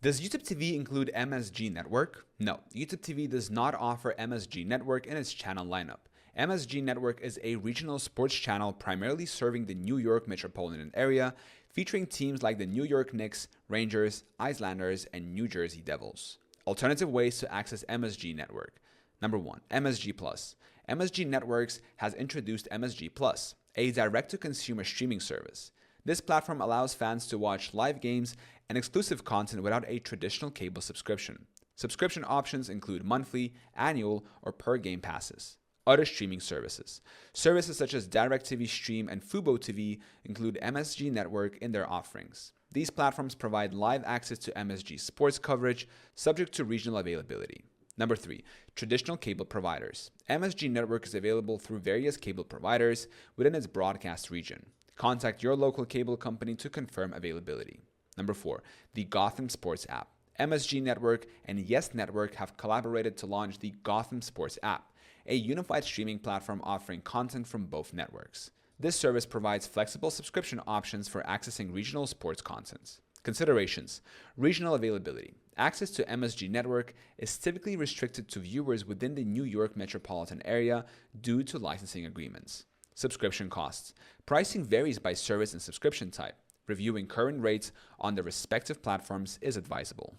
Does YouTube TV include MSG Network? No, YouTube TV does not offer MSG Network in its channel lineup. MSG Network is a regional sports channel primarily serving the New York metropolitan area, featuring teams like the New York Knicks, Rangers, Islanders, and New Jersey Devils. Alternative ways to access MSG Network. Number 1. MSG Plus. MSG Networks has introduced MSG Plus, a direct-to-consumer streaming service. This platform allows fans to watch live games and exclusive content without a traditional cable subscription. Subscription options include monthly, annual, or per game passes. Other streaming services. Services such as DirecTV Stream and Fubo TV include MSG Network in their offerings. These platforms provide live access to MSG sports coverage, subject to regional availability. Number 3. Traditional cable providers. MSG Network is available through various cable providers within its broadcast region. Contact your local cable company to confirm availability. Number 4. The Gotham Sports App. MSG Network and Yes Network have collaborated to launch the Gotham Sports App, a unified streaming platform offering content from both networks. This service provides flexible subscription options for accessing regional sports content. Considerations. Regional availability. Access to MSG Network is typically restricted to viewers within the New York metropolitan area due to licensing agreements. Subscription costs. Pricing varies by service and subscription type. Reviewing current rates on the respective platforms is advisable.